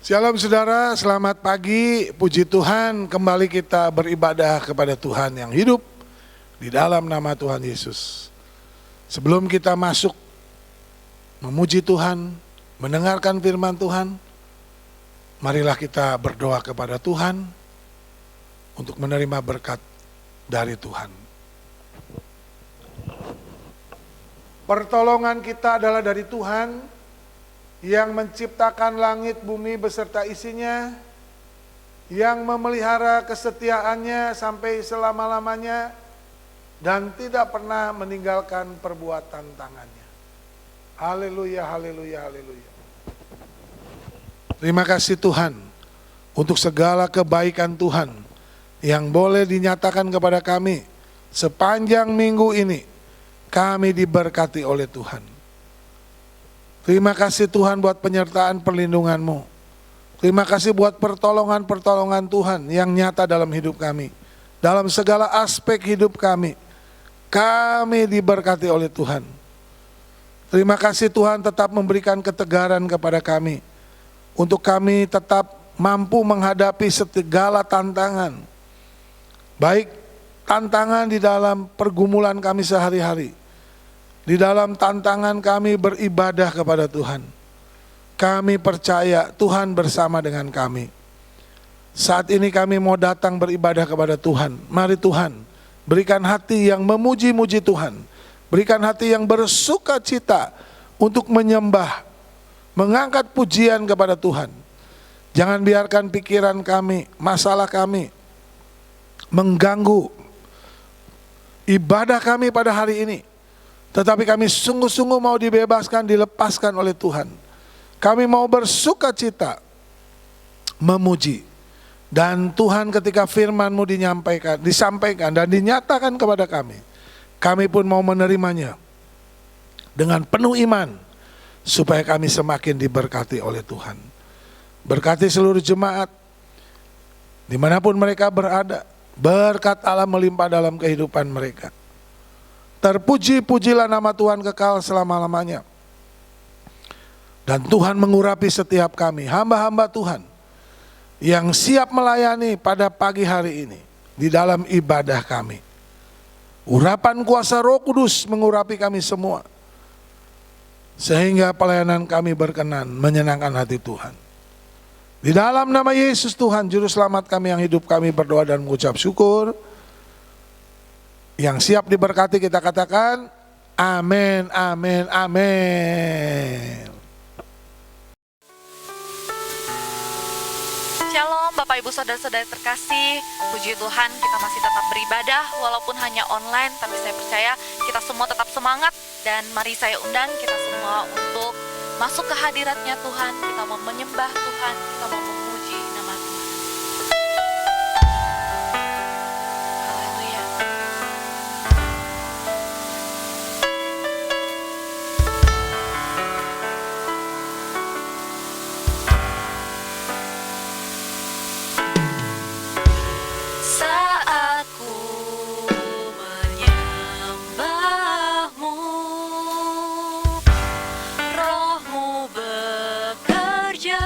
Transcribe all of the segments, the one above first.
Shalom saudara, selamat pagi, puji Tuhan, kembali kita beribadah kepada Tuhan yang hidup di dalam nama Tuhan Yesus. Sebelum kita masuk memuji Tuhan, mendengarkan firman Tuhan, marilah kita berdoa kepada Tuhan untuk menerima berkat dari Tuhan. Pertolongan kita adalah dari Tuhan yang menciptakan langit bumi beserta isinya, yang memelihara kesetiaannya sampai selama-lamanya, dan tidak pernah meninggalkan perbuatan tangannya. Haleluya, haleluya, haleluya. Terima kasih Tuhan untuk segala kebaikan Tuhan yang boleh dinyatakan kepada kami sepanjang minggu ini. Kami diberkati oleh Tuhan. Terima kasih Tuhan buat penyertaan perlindungan-Mu. Terima kasih buat pertolongan-pertolongan Tuhan yang nyata dalam hidup kami. Dalam segala aspek hidup kami. Kami diberkati oleh Tuhan. Terima kasih Tuhan tetap memberikan ketegaran kepada kami. Untuk kami tetap mampu menghadapi segala tantangan. Baik tantangan di dalam pergumulan kami sehari-hari. Di dalam tantangan kami beribadah kepada Tuhan. Kami percaya Tuhan bersama dengan kami. Saat ini kami mau datang beribadah kepada Tuhan. Mari Tuhan, berikan hati yang memuji-muji Tuhan. Berikan hati yang bersuka cita untuk menyembah, mengangkat pujian kepada Tuhan. Jangan biarkan pikiran kami, masalah kami mengganggu ibadah kami pada hari ini. Tetapi kami sungguh-sungguh mau dibebaskan, dilepaskan oleh Tuhan. Kami mau bersuka cita, memuji. Dan Tuhan ketika firman-Mu disampaikan dan dinyatakan kepada kami pun mau menerimanya dengan penuh iman, supaya kami semakin diberkati oleh Tuhan. Berkati seluruh jemaat, dimanapun mereka berada, berkat Allah melimpah dalam kehidupan mereka. Terpuji-pujilah nama Tuhan kekal selama-lamanya. Dan Tuhan mengurapi setiap kami, hamba-hamba Tuhan, yang siap melayani pada pagi hari ini, di dalam ibadah kami. Urapan kuasa Roh Kudus mengurapi kami semua, sehingga pelayanan kami berkenan, menyenangkan hati Tuhan. Di dalam nama Yesus Tuhan, Juru Selamat kami yang hidup, kami berdoa dan mengucap syukur. Yang siap diberkati kita katakan, amin, amin, amin. Shalom Bapak Ibu Saudara-saudara terkasih, puji Tuhan kita masih tetap beribadah walaupun hanya online, tapi saya percaya kita semua tetap semangat. Dan mari saya undang kita semua untuk masuk ke hadiratnya Tuhan. Kita mau menyembah Tuhan, kita mau memuji nama Tuhan. Haleluya. Saat ku menyembah-Mu, Roh-Mu bekerja.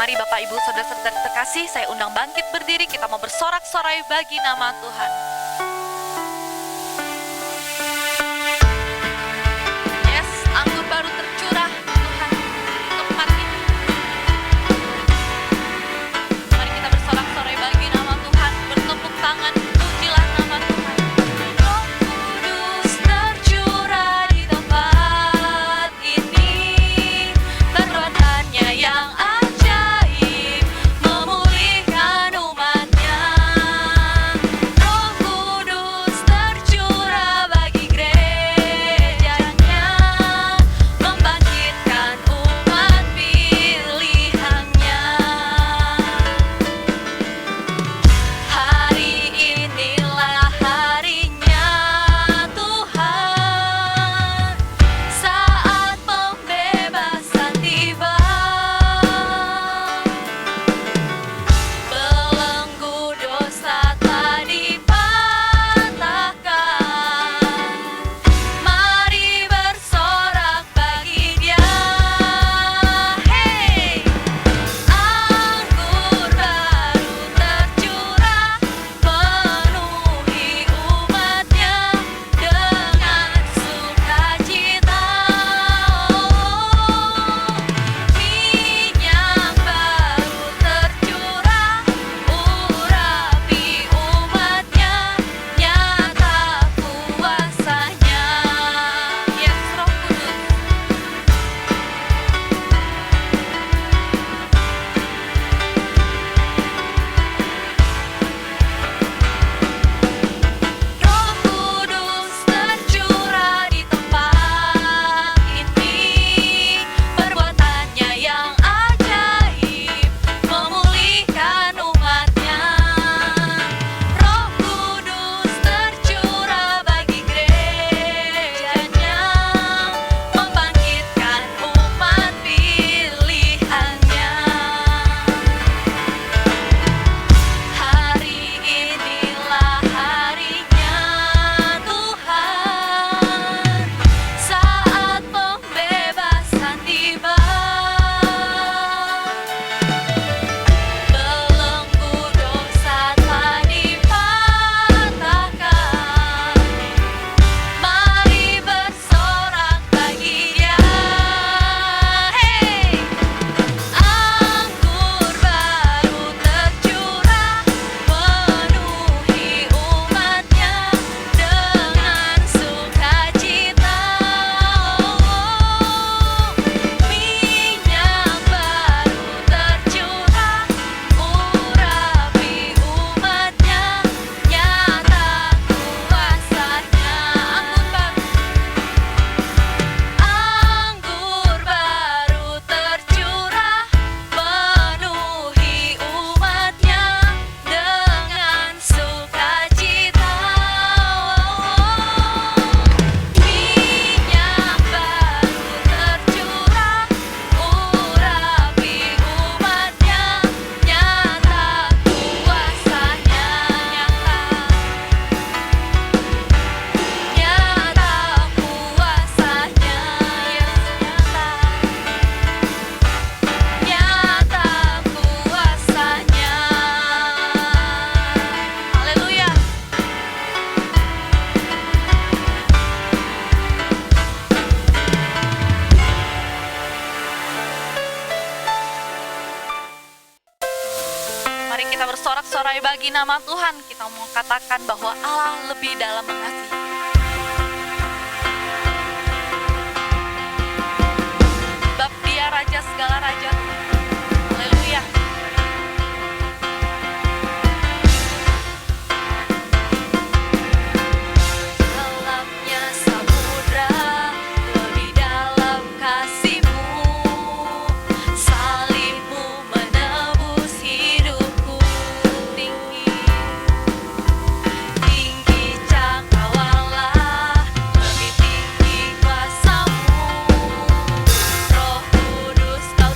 Mari Bapak Ibu Saudara-saudara terkasih, saya undang bangkit berdiri, kita mau bersorak-sorai bagi nama Tuhan. Yes, anggur baru tercurah Tuhan untuk tempat ini. Mari kita bersorak-sorai bagi nama Tuhan, bertepuk tangan, pujilah nama Tuhan. Roh Kudus tercurah di tempat ini, perbuatannya yang ajaib memulihkan umatnya. Roh Kudus tercurah bagi gerejanya, membangkitkan umat pilihannya. Hari inilah harinya Tuhan, saat pembebasan tiba. Belenggu dosa telah dipatahkan, mari bersorak bagi Dia. Hey, anggur baru tercurah, penuhi umatnya dengan sukacita. Minyak baru tercurah, urapi umatnya, nyata kuasanya. Yes, Roh Kudus. Roh Kudus tercurah di tempat ini, perbuatannya yang ajaib memulihkan umatnya. Roh Kudus tercurah bagi gerejanya, membangkitkan umat pilihannya. Hari inilah harinya Tuhan, saat pembebasan tiba. Belenggu dosa telah dipatahkan, mari bersorak bagi Dia. Hey, anggur baru tercurah, penuhi umatnya dengan sukacita. Minyak baru tercurah, urapi umatnya, nyata kuasanya. Anggur baru tercurah, penuhi umatnya dengan sukacita. Minyak baru tercurah, urapi umatnya, nyata kuasanya. Nyata kuasanya. Nyata kuasanya. Haleluya. Mari kita bersorak-sorai bagi nama Tuhan. Kita mau katakan bahwa Allah lebih dalam mengasihi. Sebab Dia Raja segala raja. Haleluya. Dalamnya samudra, lebih dalam kasih-Mu, salib-Mu menebus hidupku. Tinggi cangkauanlah, lebih tinggi kuasa-Mu. Roh Kudus Kau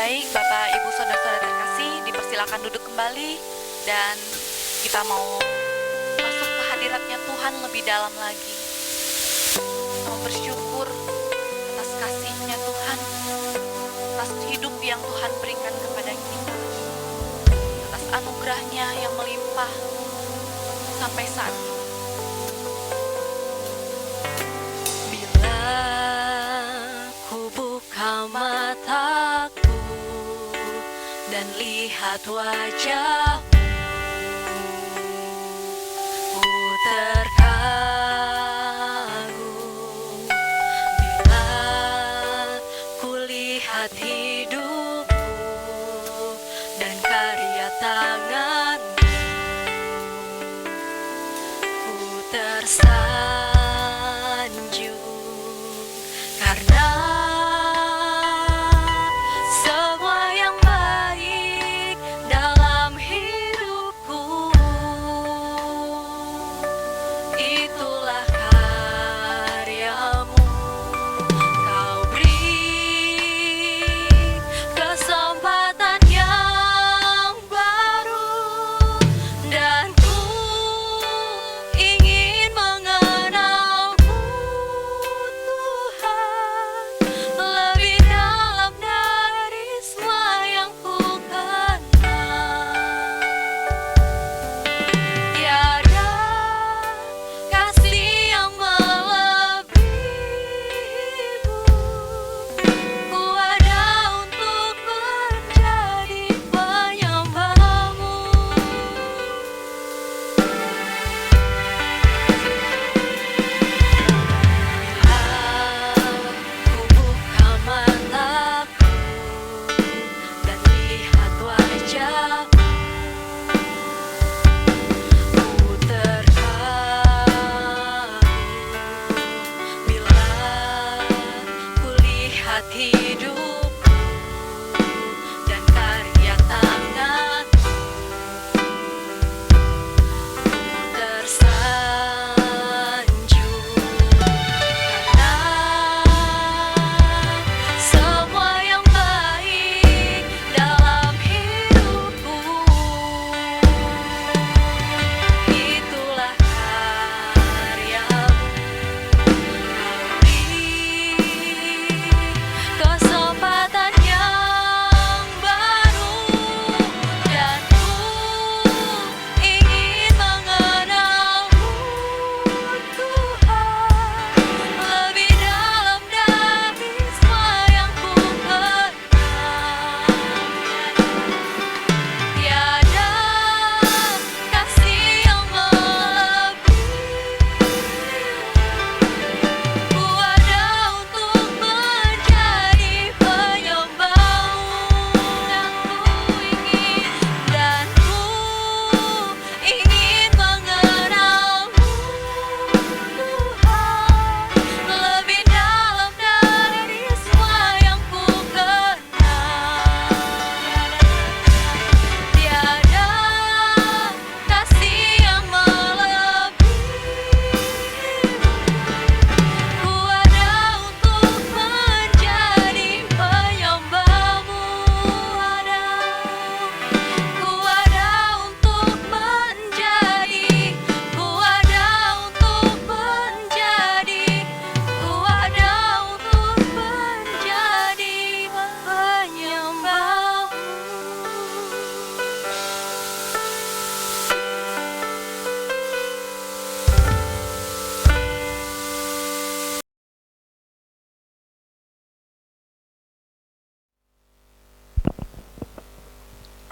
Baik, Bapak, Ibu, Saudara-saudara terkasih, dipersilakan duduk kembali dan kita mau masuk ke hadiratnya Tuhan lebih dalam lagi. Mau bersyukur atas kasih-Nya Tuhan, atas hidup yang Tuhan berikan kepada kita, atas anugerah-Nya yang melimpah sampai saat ini. Bila ku buka mataku dan lihat wajahmu, ku terkagum. Bila ku lihat hidupku dan karya tanganmu, ku tersanjung karena semua yang baik dalam hidupku itulah karyamu. Kau beri kesempatan yang baru dan ku ingin mengenalmu Tuhan lebih dalam dari semua yang ku kenal. Tiada kasih yang melebihimu, ku ada untuk menjadi penyembahmu. Aku buka mataku dan lihat wajahmu, ku terkagum. Bila ku lihat hidupku dan karya tanganmu, ku tersanjung karena semua yang baik dalam hidupku itulah karyamu. Kau beri kesempatan yang baru dan ku ingin mengenalmu Tuhan lebih dalam dari semua yang ku kenal. Tiada kasih yang melebihimu, ku ada untuk menjadi penyembahmu. Dan ku ingin mengenalmu Tuhan lebih dalam dari semua yang ku kenal. Tiada kasih yang melebihimu, ku ada untuk menjadi penyembahmu. Ku ada untuk menjadi, ku ada untuk menjadi, ku ada untuk menjadi penyembahmu.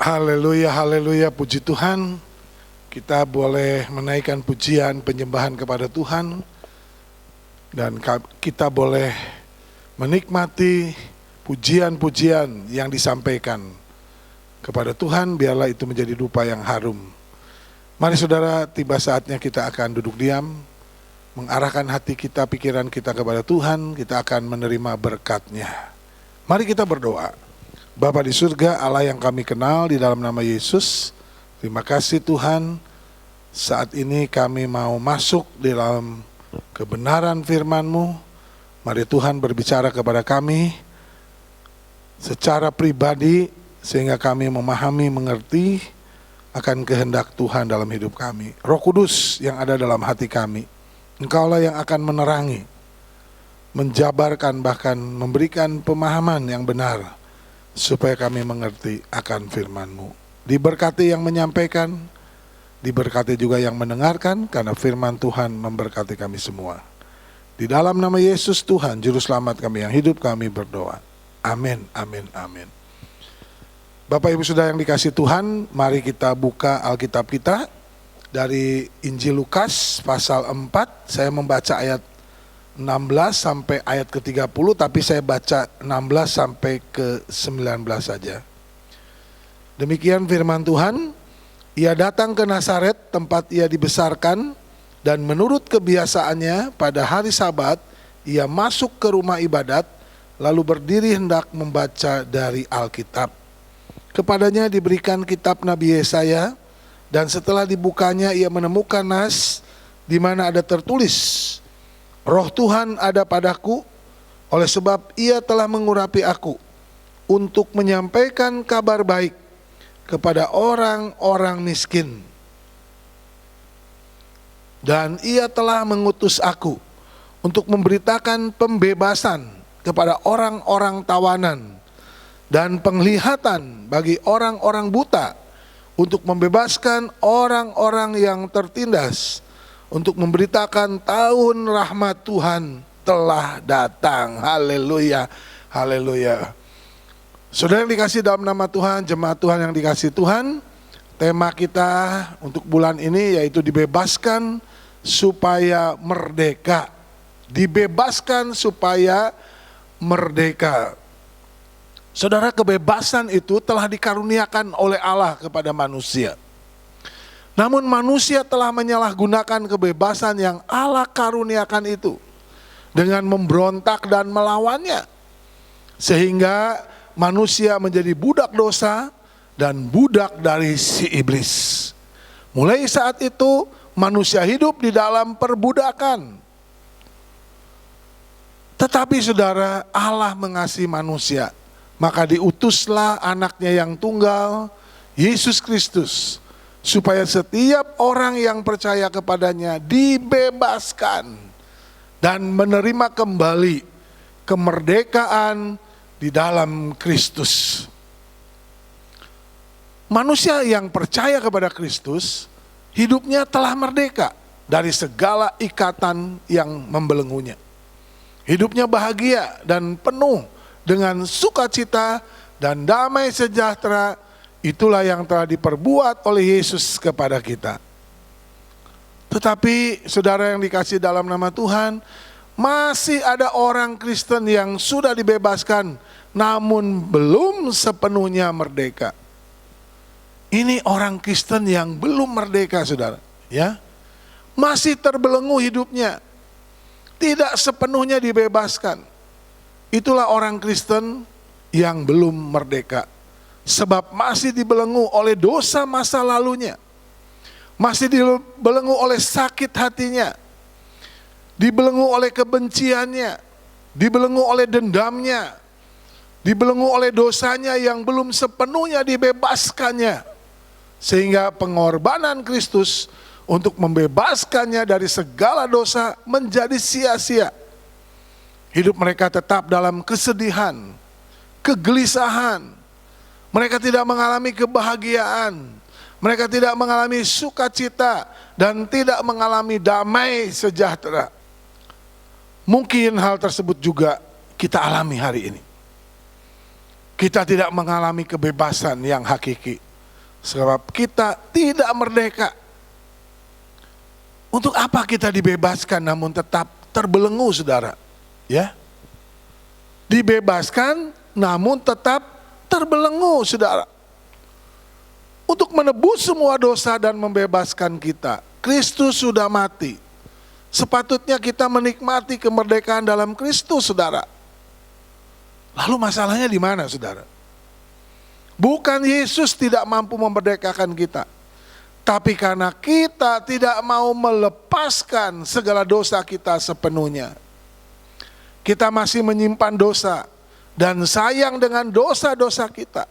Haleluya, haleluya, puji Tuhan. Kita boleh menaikkan pujian penyembahan kepada Tuhan. Dan kita boleh menikmati pujian-pujian yang disampaikan kepada Tuhan. Biarlah itu menjadi dupa yang harum. Mari saudara, tiba saatnya kita akan duduk diam, mengarahkan hati kita, pikiran kita kepada Tuhan. Kita akan menerima berkat-Nya. Mari kita berdoa. Bapa di surga, Allah yang kami kenal, di dalam nama Yesus, terima kasih Tuhan. Saat ini kami mau masuk di dalam kebenaran firman-Mu. Mari Tuhan berbicara kepada kami. secara pribadi sehingga kami memahami, mengerti akan kehendak Tuhan dalam hidup kami. Roh Kudus yang ada dalam hati kami, Engkaulah yang akan menerangi, menjabarkan, bahkan memberikan pemahaman yang benar supaya kami mengerti akan firman-Mu. Diberkati yang menyampaikan, diberkati juga yang mendengarkan, karena firman Tuhan memberkati kami semua. Di dalam nama Yesus Tuhan, Juru Selamat kami yang hidup, kami berdoa. Amin, amin, amin. Bapak Ibu Saudara yang dikasihi Tuhan, mari kita buka Alkitab kita dari Injil Lukas pasal 4. Saya membaca ayat 16 sampai ayat ke-30, tapi saya baca 16 sampai ke-19 saja. Demikian firman Tuhan. Ia datang ke Nazaret, tempat ia dibesarkan, dan menurut kebiasaannya pada hari Sabat ia masuk ke rumah ibadat, lalu berdiri hendak membaca dari Alkitab. Kepadanya diberikan kitab Nabi Yesaya, dan setelah dibukanya ia menemukan nas di mana ada tertulis, Roh Tuhan ada padaku, oleh sebab ia telah mengurapi aku untuk menyampaikan kabar baik kepada orang-orang miskin. Dan ia telah mengutus aku untuk memberitakan pembebasan kepada orang-orang tawanan dan penglihatan bagi orang-orang buta, untuk membebaskan orang-orang yang tertindas, untuk memberitakan tahun rahmat Tuhan telah datang. Haleluya, haleluya. Saudara yang dikasih dalam nama Tuhan, jemaat Tuhan yang dikasih Tuhan, tema kita untuk bulan ini yaitu dibebaskan supaya merdeka. Dibebaskan supaya merdeka. Saudara, kebebasan itu telah dikaruniakan oleh Allah kepada manusia. Namun manusia telah menyalahgunakan kebebasan yang Allah karuniakan itu dengan memberontak dan melawannya. Sehingga manusia menjadi budak dosa dan budak dari si iblis. Mulai saat itu manusia hidup di dalam perbudakan. Tetapi saudara, Allah mengasihi manusia. Maka diutuslah anaknya yang tunggal, Yesus Kristus, supaya setiap orang yang percaya kepadanya dibebaskan dan menerima kembali kemerdekaan di dalam Kristus. Manusia yang percaya kepada Kristus, hidupnya telah merdeka dari segala ikatan yang membelenggunya. Hidupnya bahagia dan penuh dengan sukacita dan damai sejahtera. Itulah yang telah diperbuat oleh Yesus kepada kita. Tetapi saudara yang dikasih dalam nama Tuhan, masih ada orang Kristen yang sudah dibebaskan namun belum sepenuhnya merdeka. Ini orang Kristen yang belum merdeka, saudara, ya. Masih terbelenggu hidupnya, tidak sepenuhnya dibebaskan. Itulah orang Kristen yang belum merdeka, sebab masih dibelenggu oleh dosa masa lalunya, masih dibelenggu oleh sakit hatinya, dibelenggu oleh kebenciannya, dibelenggu oleh dendamnya, dibelenggu oleh dosanya yang belum sepenuhnya dibebaskannya, sehingga pengorbanan Kristus untuk membebaskannya dari segala dosa menjadi sia-sia. Hidup mereka tetap dalam kesedihan, kegelisahan. Mereka tidak mengalami kebahagiaan, mereka tidak mengalami sukacita, dan tidak mengalami damai sejahtera. Mungkin hal tersebut juga kita alami hari ini. Kita tidak mengalami kebebasan yang hakiki, sebab kita tidak merdeka. Untuk apa kita dibebaskan namun tetap terbelenggu, saudara? Ya, dibebaskan namun tetap terbelenggu, saudara. Untuk menebus semua dosa dan membebaskan kita, Kristus sudah mati. Sepatutnya kita menikmati kemerdekaan dalam Kristus, saudara. Lalu masalahnya di mana, saudara? Bukan Yesus tidak mampu memerdekakan kita, tapi karena kita tidak mau melepaskan segala dosa kita sepenuhnya. Kita masih menyimpan dosa dan sayang dengan dosa-dosa kita.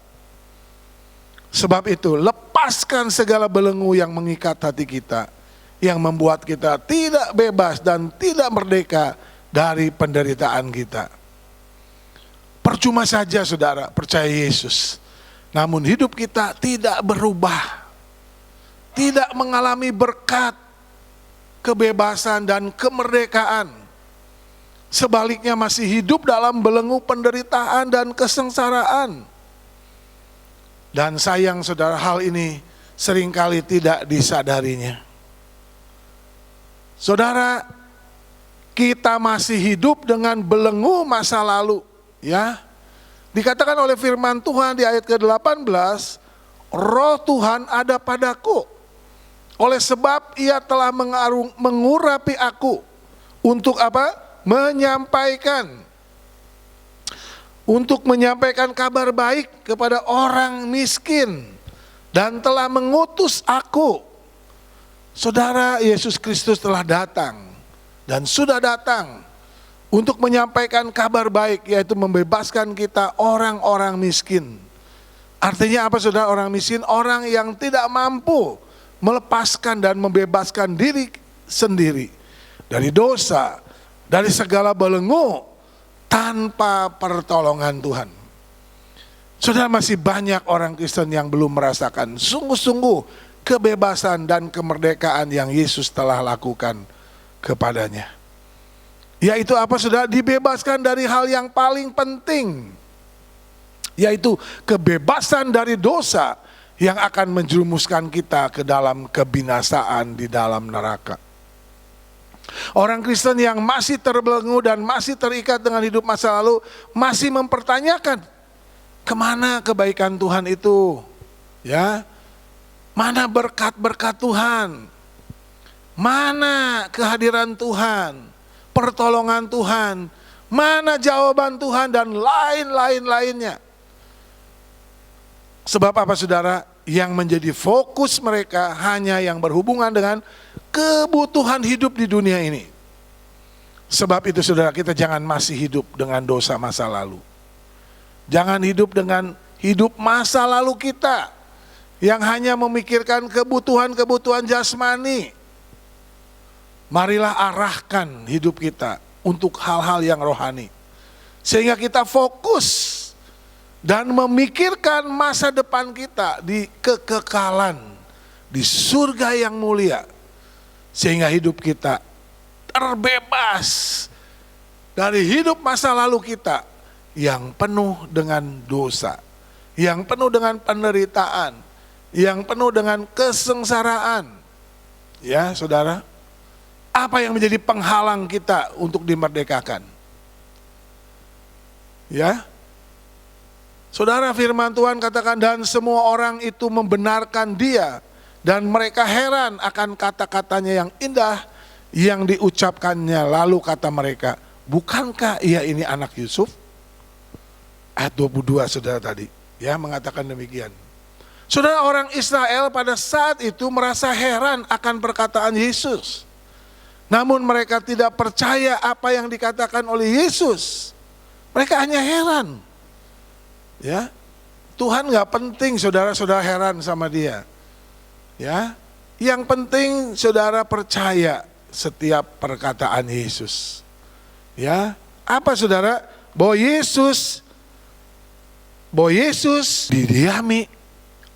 Sebab itu, lepaskan segala belenggu yang mengikat hati kita, yang membuat kita tidak bebas dan tidak merdeka dari penderitaan kita. Percuma saja saudara percaya Yesus, namun hidup kita tidak berubah, tidak mengalami berkat, kebebasan dan kemerdekaan. Sebaliknya masih hidup dalam belenggu penderitaan dan kesengsaraan. Dan sayang saudara, hal ini seringkali tidak disadarinya. Saudara, kita masih hidup dengan belenggu masa lalu. Ya, dikatakan oleh firman Tuhan di ayat ke-18, Roh Tuhan ada padaku, oleh sebab ia telah mengurapi aku. Untuk apa? Untuk menyampaikan kabar baik kepada orang miskin, dan telah mengutus aku. Saudara, Yesus Kristus telah datang dan sudah datang untuk menyampaikan kabar baik, yaitu membebaskan kita orang-orang miskin. Artinya apa saudara orang miskin? Orang yang tidak mampu melepaskan dan membebaskan diri sendiri dari dosa, dari segala belenggu tanpa pertolongan Tuhan. Saudara, masih banyak orang Kristen yang belum merasakan sungguh-sungguh kebebasan dan kemerdekaan yang Yesus telah lakukan kepadanya. Yaitu apa saudara? Dibebaskan dari hal yang paling penting, yaitu kebebasan dari dosa yang akan menjerumuskan kita ke dalam kebinasaan di dalam neraka. Orang Kristen yang masih terbelenggu dan masih terikat dengan hidup masa lalu masih mempertanyakan, kemana kebaikan Tuhan itu? Ya, mana berkat-berkat Tuhan? Mana kehadiran Tuhan? Pertolongan Tuhan, mana jawaban Tuhan, dan lain-lainnya. Sebab apa saudara? Yang menjadi fokus mereka hanya yang berhubungan dengan kebutuhan hidup di dunia ini. Sebab itu saudara, kita jangan masih hidup dengan dosa masa lalu. Jangan hidup dengan hidup masa lalu kita yang hanya memikirkan kebutuhan-kebutuhan jasmani. Marilah arahkan hidup kita untuk hal-hal yang rohani, sehingga kita fokus dan memikirkan masa depan kita di kekekalan, di surga yang mulia, sehingga hidup kita terbebas dari hidup masa lalu kita yang penuh dengan dosa, yang penuh dengan penderitaan, yang penuh dengan kesengsaraan. Ya saudara, apa yang menjadi penghalang kita untuk dimerdekakan? Ya, saudara, firman Tuhan katakan, dan semua orang itu membenarkan dia, dan mereka heran akan kata-katanya yang indah yang diucapkannya. Lalu kata mereka, bukankah ia ini anak Yusuf? Ayat 22 saudara tadi, ya, mengatakan demikian. Saudara, orang Israel pada saat itu merasa heran akan perkataan Yesus. Namun mereka tidak percaya apa yang dikatakan oleh Yesus. Mereka hanya heran. Ya, Tuhan nggak penting saudara-saudara heran sama dia. Ya, yang penting saudara percaya setiap perkataan Yesus. Ya, apa saudara? Bahwa Yesus didiami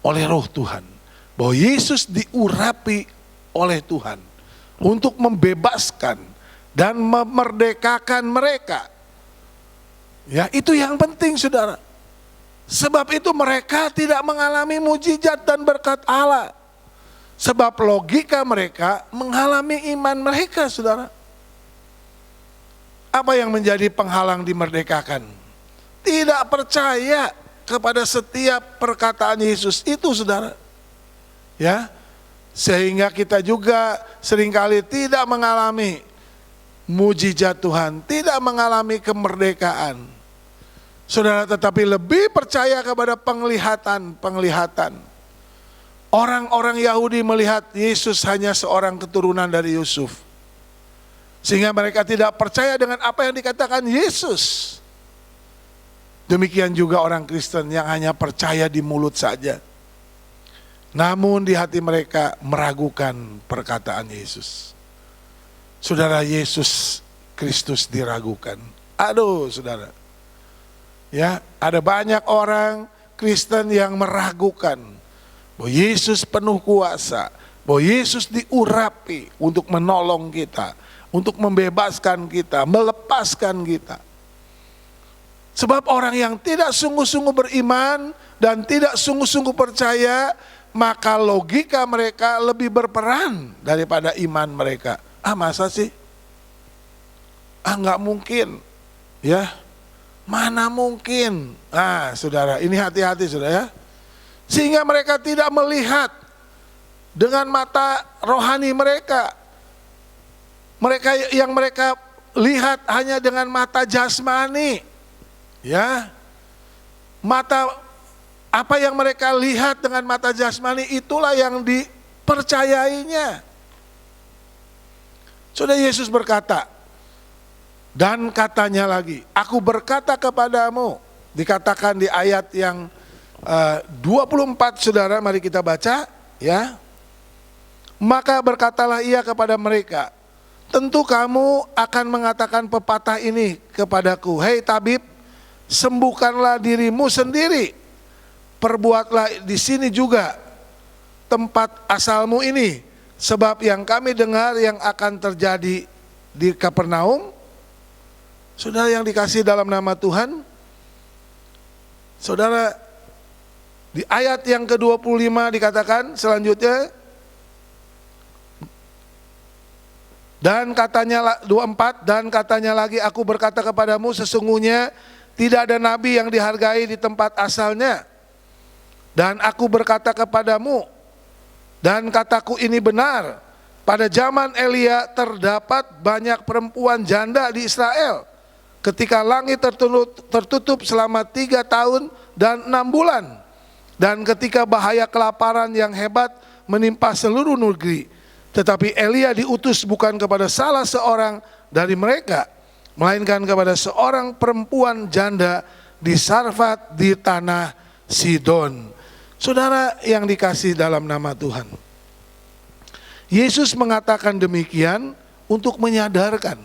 oleh Roh Tuhan. Bahwa Yesus diurapi oleh Tuhan untuk membebaskan dan memerdekakan mereka. Ya, itu yang penting saudara. Sebab itu mereka tidak mengalami mujizat dan berkat Allah. Sebab logika mereka menghalangi iman mereka saudara. Apa yang menjadi penghalang dimerdekakan? Tidak percaya kepada setiap perkataan Yesus itu saudara. Ya, sehingga kita juga seringkali tidak mengalami mujizat Tuhan, tidak mengalami kemerdekaan. Saudara, tetapi lebih percaya kepada penglihatan. Orang-orang Yahudi melihat Yesus hanya seorang keturunan dari Yusuf, sehingga mereka tidak percaya dengan apa yang dikatakan Yesus. Demikian juga orang Kristen yang hanya percaya di mulut saja, namun di hati mereka meragukan perkataan Yesus. Saudara, Yesus Kristus diragukan. Aduh saudara, ya, ada banyak orang Kristen yang meragukan bahwa Yesus penuh kuasa, bahwa Yesus diurapi untuk menolong kita, untuk membebaskan kita, melepaskan kita. Sebab orang yang tidak sungguh-sungguh beriman dan tidak sungguh-sungguh percaya, maka logika mereka lebih berperan daripada iman mereka. Ah, masa sih? Ah, nggak mungkin. Ya, mana mungkin? Ah, saudara, ini hati-hati saudara ya. Sehingga mereka tidak melihat dengan mata rohani mereka. Mereka yang mereka lihat hanya dengan mata jasmani. Ya, mata apa yang mereka lihat dengan mata jasmani itulah yang dipercayainya. Saudara, Yesus berkata, dan katanya lagi, aku berkata kepadamu, dikatakan di ayat yang 24 saudara, mari kita baca ya. Maka berkatalah ia kepada mereka, tentu kamu akan mengatakan pepatah ini kepadaku, hei tabib, sembuhkanlah dirimu sendiri, perbuatlah di sini juga tempat asalmu ini, sebab yang kami dengar yang akan terjadi di Kapernaum. Saudara yang dikasih dalam nama Tuhan, saudara, di ayat yang ke-25 dikatakan selanjutnya, dan katanya 24, dan katanya lagi, aku berkata kepadamu sesungguhnya tidak ada nabi yang dihargai di tempat asalnya. Dan aku berkata kepadamu, dan kataku ini benar, pada zaman Elia terdapat banyak perempuan janda di Israel, ketika langit tertutup selama 3 tahun dan 6 bulan, dan ketika bahaya kelaparan yang hebat menimpa seluruh negeri. Tetapi Elia diutus bukan kepada salah seorang dari mereka, melainkan kepada seorang perempuan janda di Sarfat di tanah Sidon. Saudara yang dikasih dalam nama Tuhan, Yesus mengatakan demikian untuk menyadarkan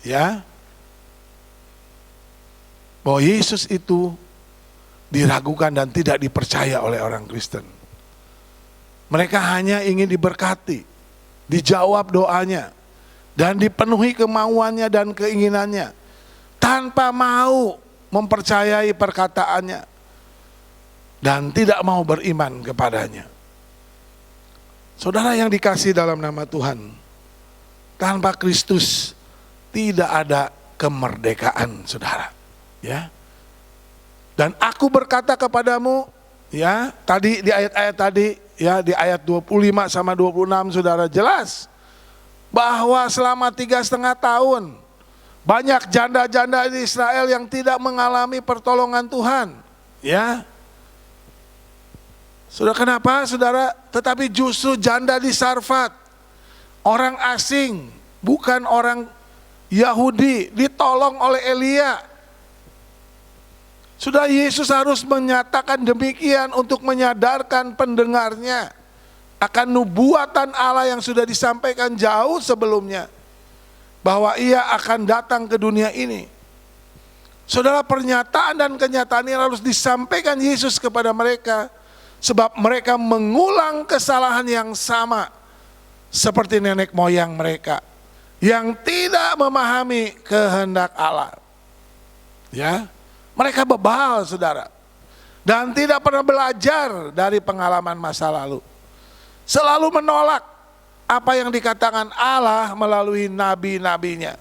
ya, bahwa Yesus itu diragukan dan tidak dipercaya oleh orang Kristen. Mereka hanya ingin diberkati, dijawab doanya, dan dipenuhi kemauannya dan keinginannya, tanpa mau mempercayai perkataannya, dan tidak mau beriman kepadanya. Saudara yang dikasih dalam nama Tuhan, tanpa Kristus tidak ada kemerdekaan, saudara. Ya. Dan aku berkata kepadamu, ya, tadi di ayat-ayat tadi, ya, di ayat 25 sama 26 saudara, jelas bahwa selama 3,5 tahun banyak janda-janda di Israel yang tidak mengalami pertolongan Tuhan. Ya. Saudara, kenapa saudara? Tetapi justru janda di Sarfat, orang asing, bukan orang Yahudi, ditolong oleh Elia. Sudah, Yesus harus menyatakan demikian untuk menyadarkan pendengarnya akan nubuatan Allah yang sudah disampaikan jauh sebelumnya, bahwa ia akan datang ke dunia ini. Saudara, pernyataan dan kenyataan ini harus disampaikan Yesus kepada mereka, sebab mereka mengulang kesalahan yang sama seperti nenek moyang mereka yang tidak memahami kehendak Allah. Ya. Mereka bebal saudara, dan tidak pernah belajar dari pengalaman masa lalu. Selalu menolak apa yang dikatakan Allah melalui nabi-nabinya.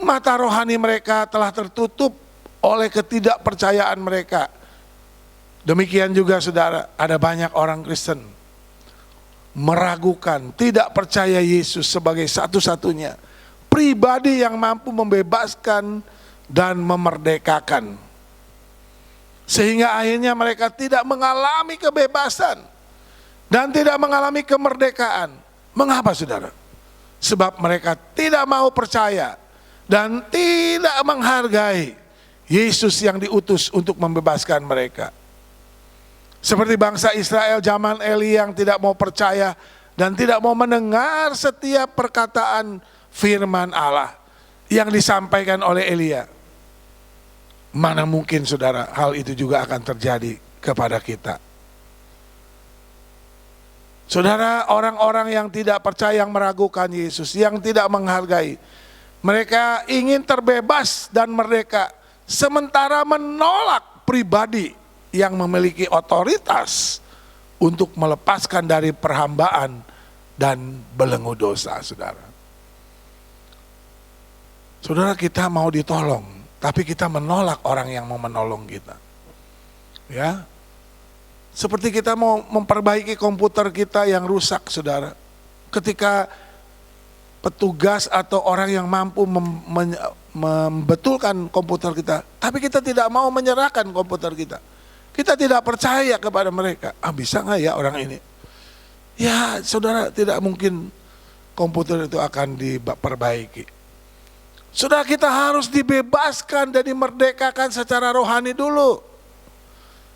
Mata rohani mereka telah tertutup oleh ketidakpercayaan mereka. Demikian juga saudara, ada banyak orang Kristen meragukan, tidak percaya Yesus sebagai satu-satunya pribadi yang mampu membebaskan dan memerdekakan, sehingga akhirnya mereka tidak mengalami kebebasan dan tidak mengalami kemerdekaan. Mengapa saudara? Sebab mereka tidak mau percaya dan tidak menghargai Yesus yang diutus untuk membebaskan mereka. Seperti bangsa Israel zaman Eli yang tidak mau percaya dan tidak mau mendengar setiap perkataan firman Allah yang disampaikan oleh Elia. Mana mungkin saudara hal itu juga akan terjadi kepada kita. Saudara, orang-orang yang tidak percaya, yang meragukan Yesus, yang tidak menghargai, mereka ingin terbebas dan merdeka, sementara menolak pribadi yang memiliki otoritas untuk melepaskan dari perhambaan dan belenggu dosa, saudara. Saudara, kita mau ditolong, tapi kita menolak orang yang mau menolong kita. Ya, seperti kita mau memperbaiki komputer kita yang rusak, saudara. Ketika petugas atau orang yang mampu membetulkan komputer kita, tapi kita tidak mau menyerahkan komputer kita. Kita tidak percaya kepada mereka. Bisa nggak ya orang ini? Ya, saudara, tidak mungkin komputer itu akan diperbaiki. Saudara, kita harus dibebaskan dan dimerdekakan secara rohani dulu.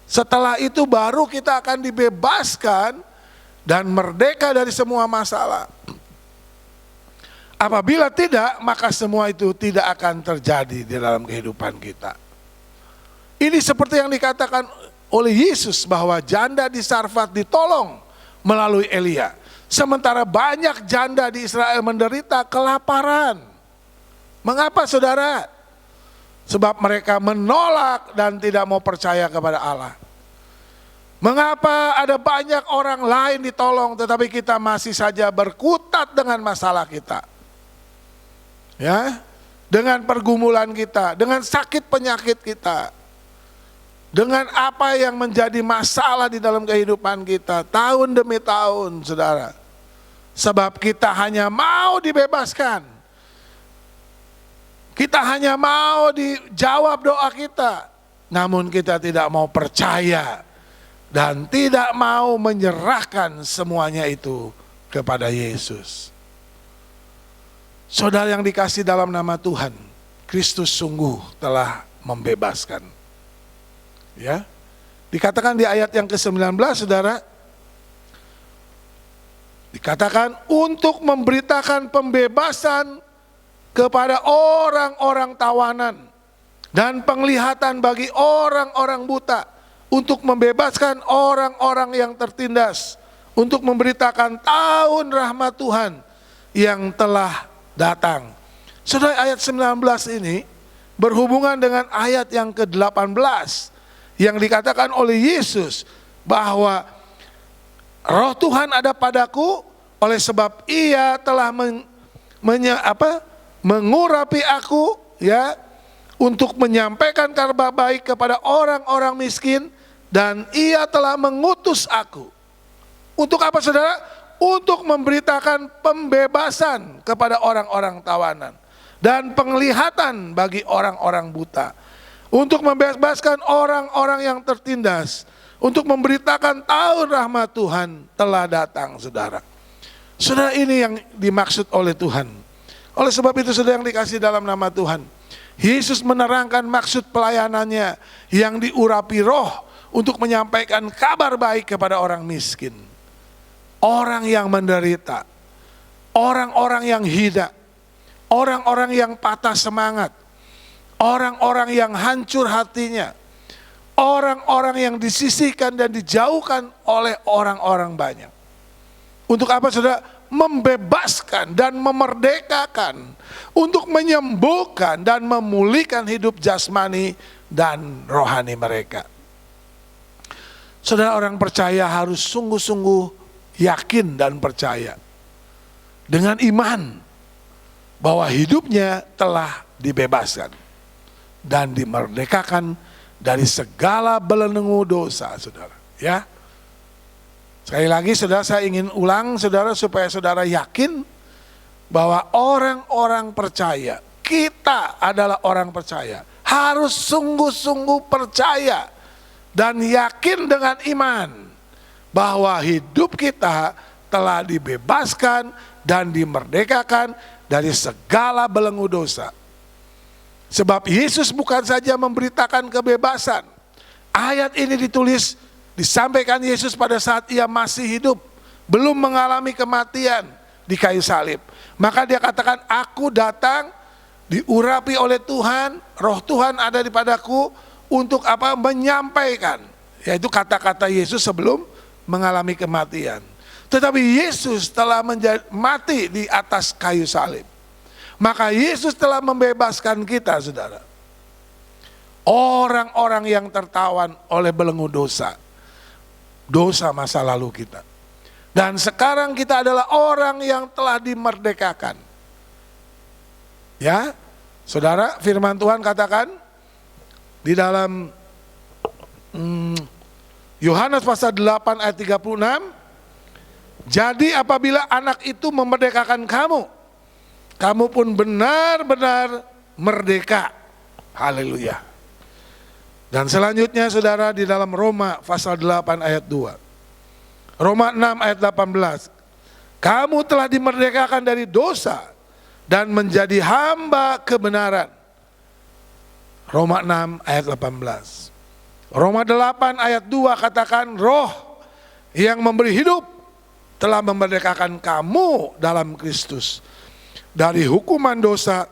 Setelah itu baru kita akan dibebaskan dan merdeka dari semua masalah. Apabila tidak, maka semua itu tidak akan terjadi di dalam kehidupan kita. Ini seperti yang dikatakan oleh Yesus bahwa janda di Sarfat ditolong melalui Elia. Sementara banyak janda di Israel menderita kelaparan. Mengapa, saudara? Sebab mereka menolak dan tidak mau percaya kepada Allah. Mengapa ada banyak orang lain ditolong tetapi kita masih saja berkutat dengan masalah kita? Ya, dengan pergumulan kita, dengan sakit penyakit kita, dengan apa yang menjadi masalah di dalam kehidupan kita tahun demi tahun, saudara. Sebab kita hanya mau dibebaskan. Kita hanya mau dijawab doa kita, namun kita tidak mau percaya dan tidak mau menyerahkan semuanya itu kepada Yesus. Saudara yang dikasih dalam nama Tuhan, Kristus sungguh telah membebaskan. Ya, dikatakan di ayat yang ke-19, saudara, dikatakan untuk memberitakan pembebasan kepada orang-orang tawanan dan penglihatan bagi orang-orang buta, untuk membebaskan orang-orang yang tertindas, untuk memberitakan tahun rahmat Tuhan yang telah datang. Saudara, ayat 19 ini berhubungan dengan ayat yang ke-18 yang dikatakan oleh Yesus bahwa Roh Tuhan ada padaku oleh sebab Ia telah mengurapi aku, ya, untuk menyampaikan kabar baik kepada orang-orang miskin, dan Ia telah mengutus aku. Untuk apa, saudara? Untuk memberitakan pembebasan kepada orang-orang tawanan dan penglihatan bagi orang-orang buta, untuk membebaskan orang-orang yang tertindas, untuk memberitakan tahun rahmat Tuhan telah datang, saudara. Saudara, ini yang dimaksud oleh Tuhan. Oleh sebab itu, saudara yang dikasih dalam nama Tuhan, Yesus menerangkan maksud pelayanannya yang diurapi Roh untuk menyampaikan kabar baik kepada orang miskin, orang yang menderita, orang-orang yang hina, orang-orang yang patah semangat, orang-orang yang hancur hatinya, orang-orang yang disisihkan dan dijauhkan oleh orang-orang banyak. Untuk apa, saudara? Membebaskan dan memerdekakan, untuk menyembuhkan dan memulihkan hidup jasmani dan rohani mereka. Saudara, orang percaya harus sungguh-sungguh yakin dan percaya dengan iman bahwa hidupnya telah dibebaskan dan dimerdekakan dari segala belenggu dosa, saudara. Ya, sekali lagi, saudara, saya ingin ulang, saudara, supaya saudara yakin bahwa orang-orang percaya, kita adalah orang percaya, harus sungguh-sungguh percaya dan yakin dengan iman bahwa hidup kita telah dibebaskan dan dimerdekakan dari segala belenggu dosa. Sebab Yesus bukan saja memberitakan kebebasan. Ayat ini disampaikan Yesus pada saat ia masih hidup, belum mengalami kematian di kayu salib. Maka dia katakan, aku datang diurapi oleh Tuhan, roh Tuhan ada di padaku untuk apa? Menyampaikan, yaitu kata-kata Yesus sebelum mengalami kematian. Tetapi Yesus telah mati di atas kayu salib. Maka Yesus telah membebaskan kita, saudara. Orang-orang yang tertawan oleh belenggu dosa. Dosa masa lalu kita. Dan sekarang kita adalah orang yang telah dimerdekakan. Ya, saudara, firman Tuhan katakan di dalam Yohanes pasal 8 ayat 36, jadi apabila anak itu memerdekakan kamu, kamu pun benar-benar merdeka. Haleluya. Dan selanjutnya saudara di dalam Roma pasal 8 ayat 2. Roma 6 ayat 18. Kamu telah dimerdekakan dari dosa dan menjadi hamba kebenaran. Roma 6 ayat 18. Roma 8 ayat 2 katakan, roh yang memberi hidup telah memerdekakan kamu dalam Kristus dari hukuman dosa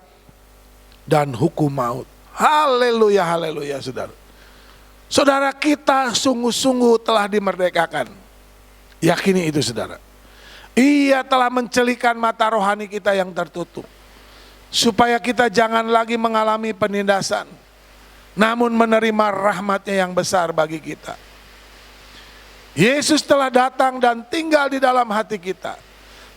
dan hukum maut. Haleluya, haleluya, saudara. Saudara, kita sungguh-sungguh telah dimerdekakan. Yakini itu, saudara. Ia telah mencelikan mata rohani kita yang tertutup, supaya kita jangan lagi mengalami penindasan, namun menerima rahmat-Nya yang besar bagi kita. Yesus telah datang dan tinggal di dalam hati kita.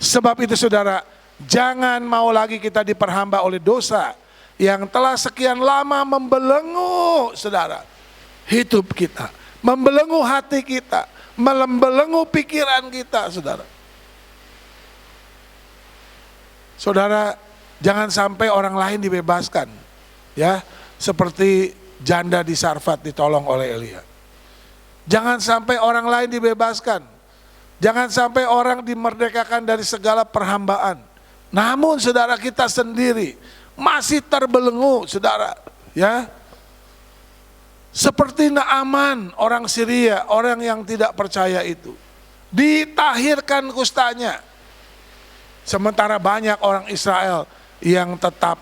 Sebab itu saudara, jangan mau lagi kita diperhamba oleh dosa yang telah sekian lama membelenggu saudara hidup kita, membelenggu hati kita, membelenggu pikiran kita, saudara. Saudara, jangan sampai orang lain dibebaskan, ya, seperti janda di Sarfat ditolong oleh Elia. Jangan sampai orang lain dibebaskan. Jangan sampai orang dimerdekakan dari segala perhambaan. Namun saudara, kita sendiri masih terbelenggu, saudara, ya. Seperti Naaman, orang Syria, orang yang tidak percaya itu, ditahirkan kustanya. Sementara banyak orang Israel yang tetap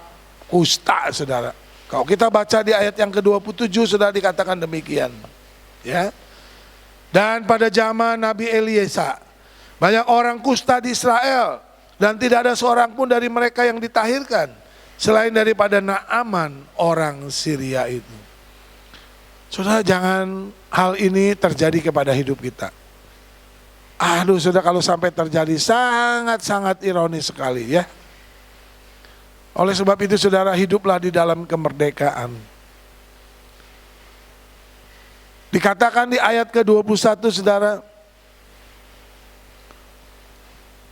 kusta, saudara. Kalau kita baca di ayat yang ke-27 sudah dikatakan demikian, ya. Dan pada zaman Nabi Eliesa, banyak orang kusta di Israel dan tidak ada seorang pun dari mereka yang ditahirkan selain daripada Naaman orang Syria itu. Saudara, jangan hal ini terjadi kepada hidup kita. Aduh, saudara, kalau sampai terjadi sangat-sangat ironis sekali, ya. Oleh sebab itu saudara, hiduplah di dalam kemerdekaan. Dikatakan di ayat ke-21 saudara,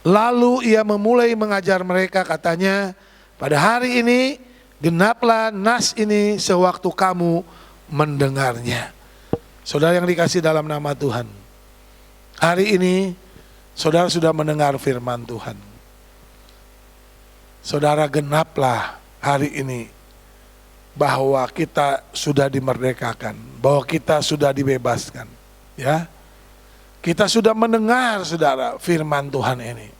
lalu ia memulai mengajar mereka, katanya, pada hari ini genaplah nas ini sewaktu kamu mendengarnya. Saudara yang dikasih dalam nama Tuhan, hari ini saudara sudah mendengar firman Tuhan. Saudara, genaplah hari ini bahwa kita sudah dimerdekakan, bahwa kita sudah dibebaskan, ya. Kita sudah mendengar, saudara, firman Tuhan ini.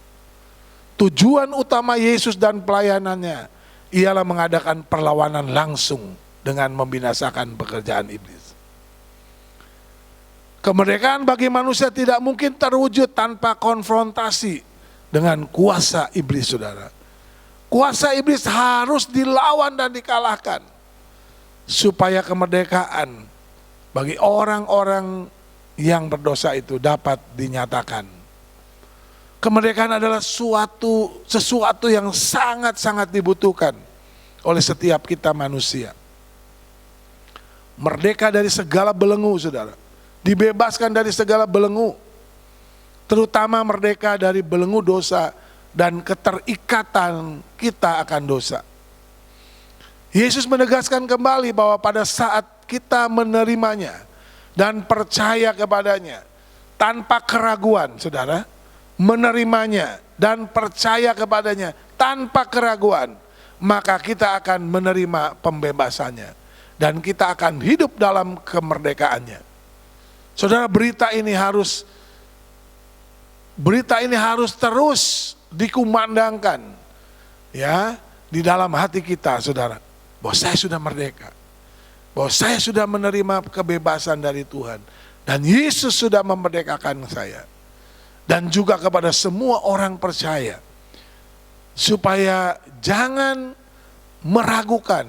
Tujuan utama Yesus dan pelayanannya ialah mengadakan perlawanan langsung dengan membinasakan pekerjaan iblis. Kemerdekaan bagi manusia tidak mungkin terwujud tanpa konfrontasi dengan kuasa iblis, saudara. Kuasa iblis harus dilawan dan dikalahkan supaya kemerdekaan bagi orang-orang yang berdosa itu dapat dinyatakan. Kemerdekaan adalah sesuatu yang sangat-sangat dibutuhkan oleh setiap kita manusia. Merdeka dari segala belenggu, saudara. Dibebaskan dari segala belenggu. Terutama merdeka dari belenggu dosa dan keterikatan kita akan dosa. Yesus menegaskan kembali bahwa pada saat kita menerimanya dan percaya kepadanya tanpa keraguan, saudara, menerimanya dan percaya kepadanya tanpa keraguan, maka kita akan menerima pembebasannya. Dan kita akan hidup dalam kemerdekaannya. Saudara, berita ini harus terus dikumandangkan, ya, di dalam hati kita, saudara, bahwa saya sudah merdeka, bahwa saya sudah menerima kebebasan dari Tuhan, dan Yesus sudah memerdekakan saya, dan juga kepada semua orang percaya, supaya jangan meragukan,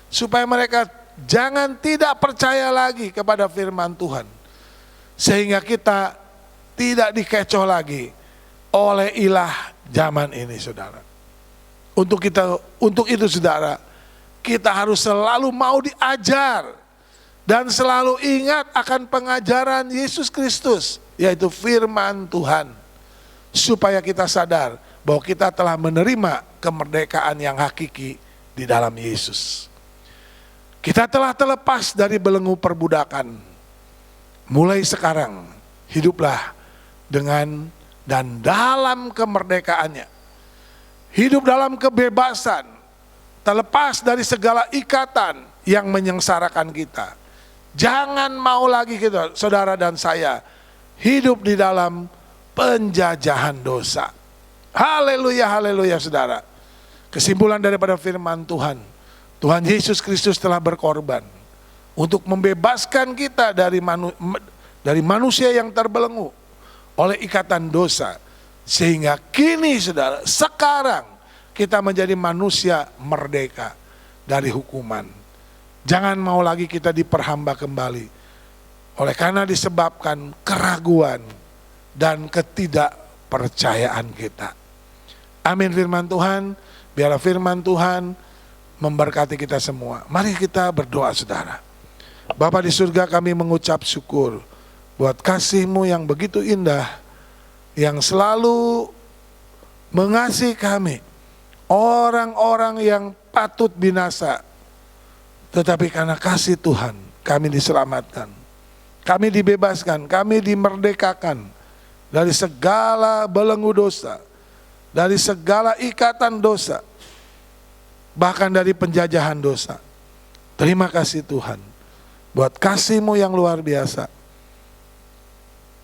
supaya mereka jangan tidak percaya lagi kepada firman Tuhan, sehingga kita tidak dikecoh lagi oleh ilah zaman ini, saudara. Untuk itu, saudara, kita harus selalu mau diajar dan selalu ingat akan pengajaran Yesus Kristus, yaitu firman Tuhan, supaya kita sadar bahwa kita telah menerima kemerdekaan yang hakiki di dalam Yesus. Kita telah terlepas dari belenggu perbudakan. Mulai sekarang, hiduplah dengan dan dalam kemerdekaannya. Hidup dalam kebebasan, terlepas dari segala ikatan yang menyengsarakan kita. Jangan mau lagi kita, saudara dan saya, hidup di dalam penjajahan dosa. Haleluya, haleluya, saudara. Kesimpulan daripada firman Tuhan, Tuhan Yesus Kristus telah berkorban untuk membebaskan kita dari manusia yang terbelenggu oleh ikatan dosa. Sehingga kini, saudara, sekarang kita menjadi manusia merdeka dari hukuman. Jangan mau lagi kita diperhamba kembali oleh karena disebabkan keraguan dan ketidakpercayaan kita. Amin firman Tuhan. Biarlah firman Tuhan memberkati kita semua. Mari kita berdoa, saudara. Bapa di surga, kami mengucap syukur buat kasih-Mu yang begitu indah, yang selalu mengasihi kami, orang-orang yang patut binasa, tetapi karena kasih Tuhan kami diselamatkan, kami dibebaskan, kami dimerdekakan dari segala belenggu dosa, dari segala ikatan dosa, bahkan dari penjajahan dosa. Terima kasih Tuhan buat kasih-Mu yang luar biasa.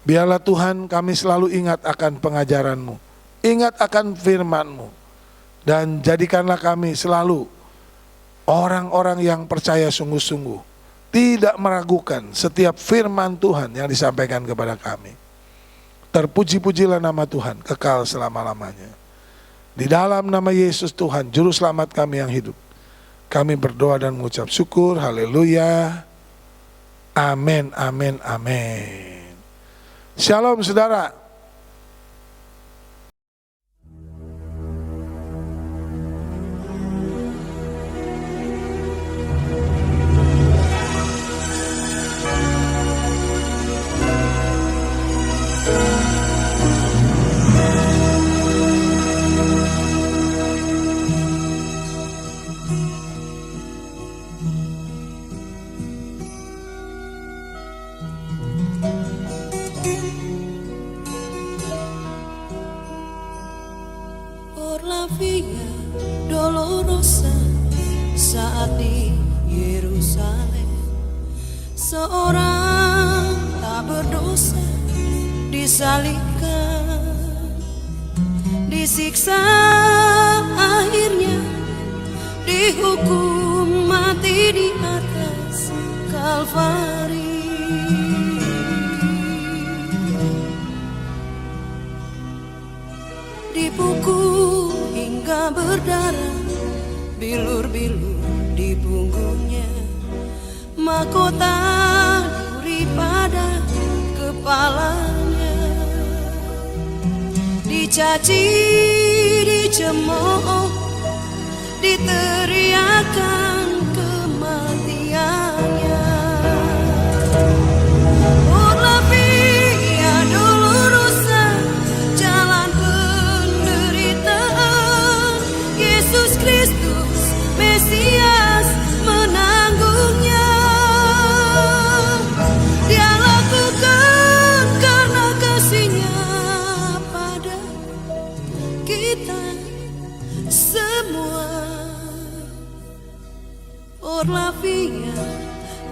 Biarlah Tuhan kami selalu ingat akan pengajaran-Mu, ingat akan firman-Mu, dan jadikanlah kami selalu orang-orang yang percaya sungguh-sungguh, tidak meragukan setiap firman Tuhan yang disampaikan kepada kami. Terpuji-pujilah nama Tuhan kekal selama-lamanya. Di dalam nama Yesus Tuhan, Juru Selamat kami yang hidup, kami berdoa dan mengucap syukur. Haleluya. Amin, amin, amin. Shalom, saudara. Por la vía dolorosa saat di Yerusalem, seorang tak berdosa disalibkan, disiksa, akhirnya dihukum mati di atas Kalvari. Dipukul hingga berdarah, bilur-bilur di punggungnya, mahkota duri pada kepalanya. Dicaci, dicemooh, diteriakan kematiannya. Por la vía dolorosa, jalan penderitaan, Yesus Kristus Mesias menanggungnya. Dia lakukan karena kasih-Nya pada kita semua. Via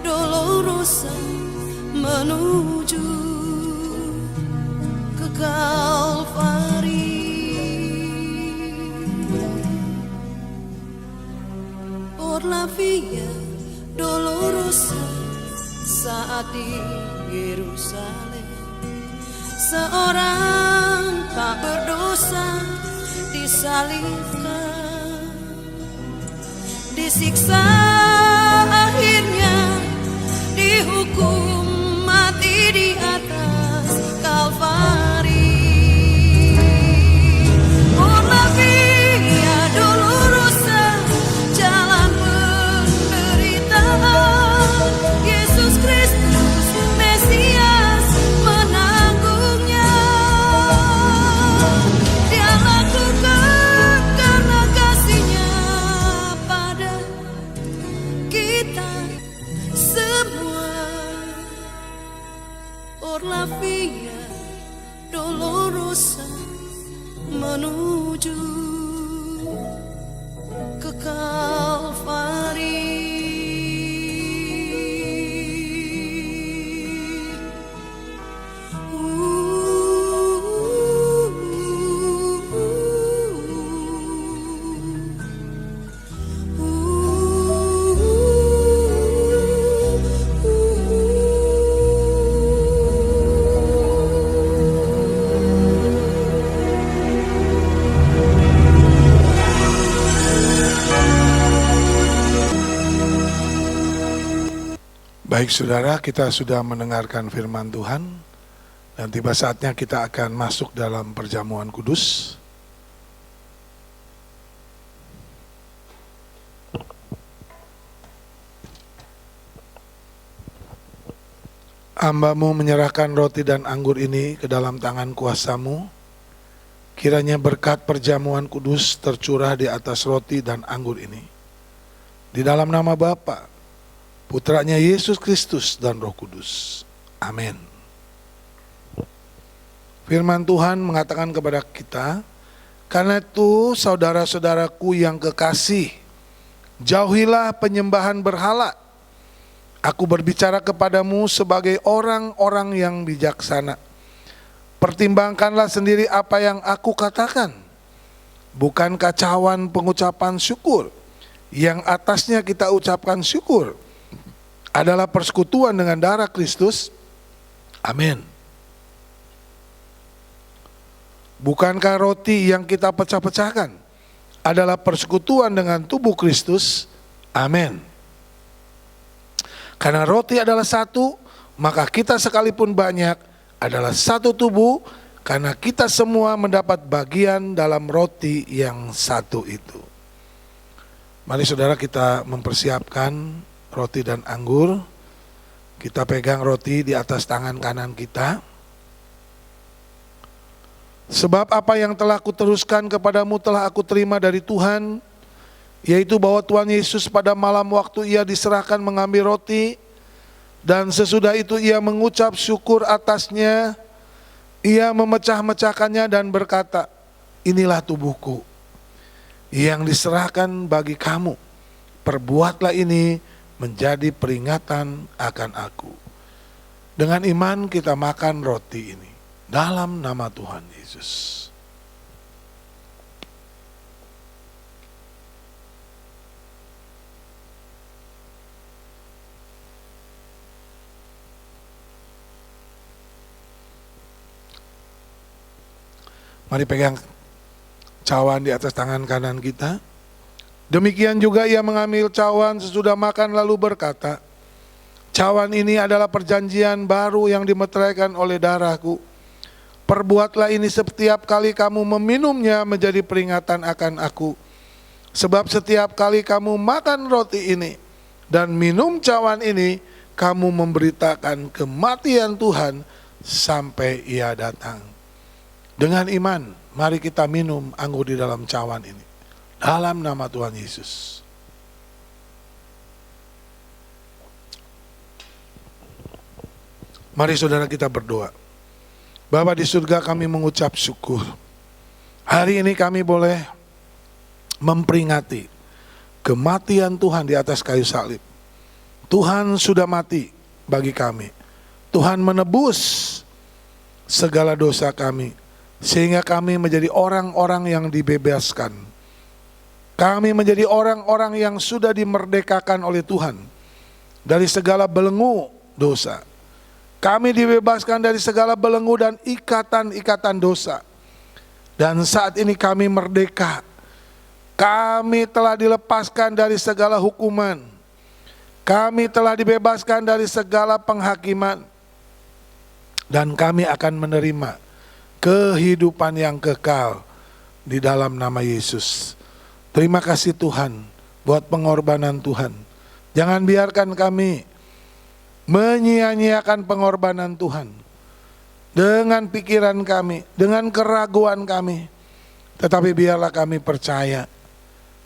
Dolorosa menuju ke Kalvari. Por la Via Dolorosa saat di Yerusalem, seorang tak berdosa disalibkan, disiksa, akhirnya dihukum mati di atas Kalvari. Por la Via Dolorosa, jalan penderitaan, Yesus Kristus Mesias menanggungnya. Dia lakukan karena kasih-Nya pada kita semua. Por la Via Dolorosa menuju ke Kalvari. Baik saudara, kita sudah mendengarkan firman Tuhan dan tiba saatnya kita akan masuk dalam perjamuan kudus. Hamba-Mu menyerahkan roti dan anggur ini ke dalam tangan kuasa-Mu. Kiranya berkat perjamuan kudus tercurah di atas roti dan anggur ini. Di dalam nama Bapa, Putranya Yesus Kristus dan Roh Kudus. Amin. Firman Tuhan mengatakan kepada kita, karena itu saudara-saudaraku yang kekasih, jauhilah penyembahan berhala. Aku berbicara kepadamu sebagai orang-orang yang bijaksana. Pertimbangkanlah sendiri apa yang aku katakan. Bukan kacauan pengucapan syukur, yang atasnya kita ucapkan syukur adalah persekutuan dengan darah Kristus. Amin. Bukankah roti yang kita pecah-pecahkan adalah persekutuan dengan tubuh Kristus? Amin. Karena roti adalah satu, maka kita sekalipun banyak adalah satu tubuh, karena kita semua mendapat bagian dalam roti yang satu itu. Mari saudara, kita mempersiapkan roti dan anggur. Kita pegang roti di atas tangan kanan kita. Sebab apa yang telah kuteruskan kepadamu telah aku terima dari Tuhan, yaitu bahwa Tuhan Yesus pada malam waktu Ia diserahkan mengambil roti, dan sesudah itu Ia mengucap syukur atasnya, Ia memecah-mecahkannya dan berkata, inilah tubuhku yang diserahkan bagi kamu. Perbuatlah ini menjadi peringatan akan aku. Dengan iman kita makan roti ini dalam nama Tuhan Yesus. Mari pegang cawan di atas tangan kanan kita. Demikian juga Ia mengambil cawan sesudah makan lalu berkata, cawan ini adalah perjanjian baru yang dimeteraikan oleh darahku. Perbuatlah ini setiap kali kamu meminumnya menjadi peringatan akan aku. Sebab setiap kali kamu makan roti ini dan minum cawan ini, kamu memberitakan kematian Tuhan sampai Ia datang. Dengan iman, mari kita minum anggur di dalam cawan ini. Dalam nama Tuhan Yesus. Mari saudara kita berdoa. Bapa di surga, kami mengucap syukur. Hari ini kami boleh memperingati kematian Tuhan di atas kayu salib. Tuhan sudah mati bagi kami. Tuhan menebus segala dosa kami, sehingga kami menjadi orang-orang yang dibebaskan. Kami menjadi orang-orang yang sudah dimerdekakan oleh Tuhan dari segala belenggu dosa. Kami dibebaskan dari segala belenggu dan ikatan-ikatan dosa. Dan saat ini kami merdeka. Kami telah dilepaskan dari segala hukuman. Kami telah dibebaskan dari segala penghakiman. Dan kami akan menerima kehidupan yang kekal di dalam nama Yesus. Terima kasih Tuhan buat pengorbanan Tuhan. Jangan biarkan kami menyia-nyiakan pengorbanan Tuhan dengan pikiran kami, dengan keraguan kami. Tetapi biarlah kami percaya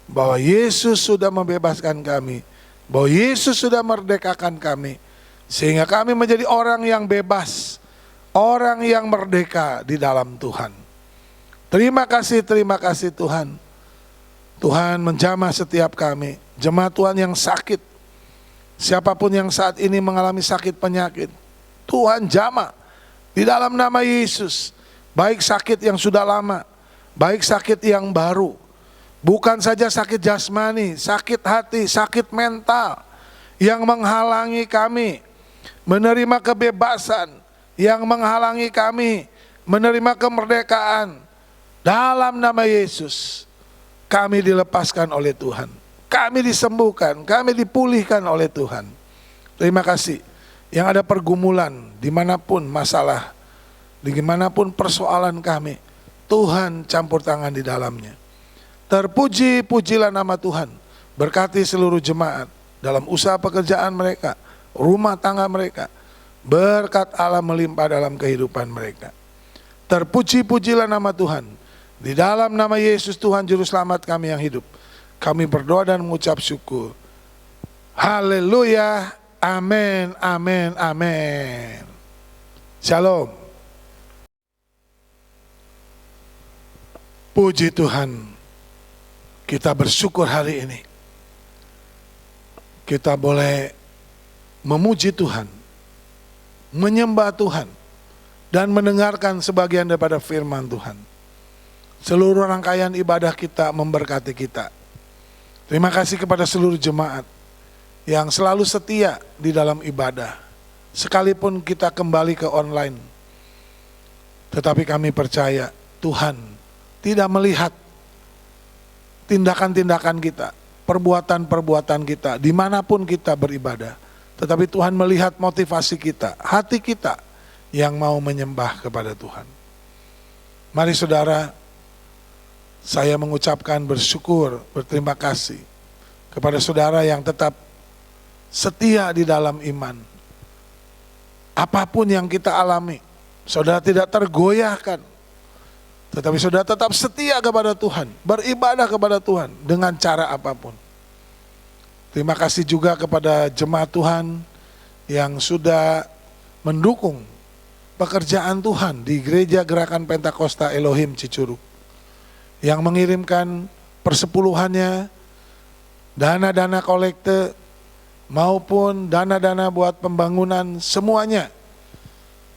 bahwa Yesus sudah membebaskan kami, bahwa Yesus sudah merdekakan kami, sehingga kami menjadi orang yang bebas, orang yang merdeka di dalam Tuhan. Terima kasih Tuhan. Tuhan menjamah setiap kami, jemaat Tuhan yang sakit, siapapun yang saat ini mengalami sakit penyakit, Tuhan jamah di dalam nama Yesus. Baik sakit yang sudah lama, baik sakit yang baru, bukan saja sakit jasmani, sakit hati, sakit mental yang menghalangi kami menerima kebebasan, yang menghalangi kami menerima kemerdekaan. Dalam nama Yesus kami dilepaskan oleh Tuhan, kami disembuhkan, kami dipulihkan oleh Tuhan. Terima kasih. Yang ada pergumulan, dimanapun masalah, dimanapun persoalan kami, Tuhan campur tangan di dalamnya. Terpuji-pujilah nama Tuhan. Berkati seluruh jemaat dalam usaha pekerjaan mereka, rumah tangga mereka. Berkat Allah melimpah dalam kehidupan mereka. Terpuji-pujilah nama Tuhan. Di dalam nama Yesus Tuhan Juru Selamat kami yang hidup, kami berdoa dan mengucap syukur. Haleluya, amin, amin, amin. Shalom. Puji Tuhan, kita bersyukur hari ini. Kita boleh memuji Tuhan, menyembah Tuhan, dan mendengarkan sebagian daripada firman Tuhan. Seluruh rangkaian ibadah kita memberkati kita. Terima kasih kepada seluruh jemaat yang selalu setia di dalam ibadah. Sekalipun kita kembali ke online, tetapi kami percaya Tuhan tidak melihat tindakan-tindakan kita, perbuatan-perbuatan kita, dimanapun kita beribadah. Tetapi Tuhan melihat motivasi kita, hati kita yang mau menyembah kepada Tuhan. Mari saudara, saya mengucapkan bersyukur, berterima kasih kepada saudara yang tetap setia di dalam iman. Apapun yang kita alami, saudara tidak tergoyahkan, tetapi saudara tetap setia kepada Tuhan, beribadah kepada Tuhan dengan cara apapun. Terima kasih juga kepada jemaat Tuhan yang sudah mendukung pekerjaan Tuhan di Gereja Gerakan Pentakosta Elohim Cicurug, yang mengirimkan persepuluhannya, dana-dana kolekte, maupun dana-dana buat pembangunan, semuanya.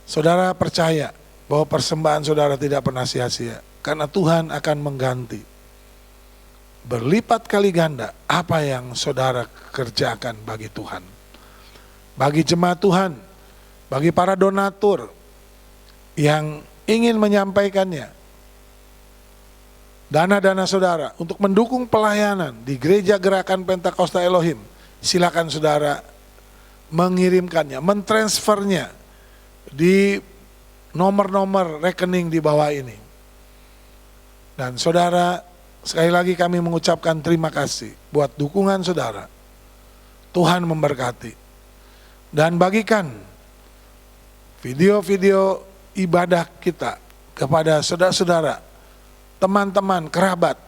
Saudara percaya bahwa persembahan saudara tidak pernah sia-sia, karena Tuhan akan mengganti berlipat kali ganda apa yang saudara kerjakan bagi Tuhan. Bagi jemaat Tuhan, bagi para donatur yang ingin menyampaikannya, dana-dana saudara untuk mendukung pelayanan di Gereja Gerakan Pentakosta Elohim, silakan saudara mengirimkannya, mentransfernya di nomor-nomor rekening di bawah ini. Dan saudara, sekali lagi kami mengucapkan terima kasih buat dukungan saudara. Tuhan memberkati. Dan bagikan video-video ibadah kita kepada saudara-saudara, teman-teman, kerabat,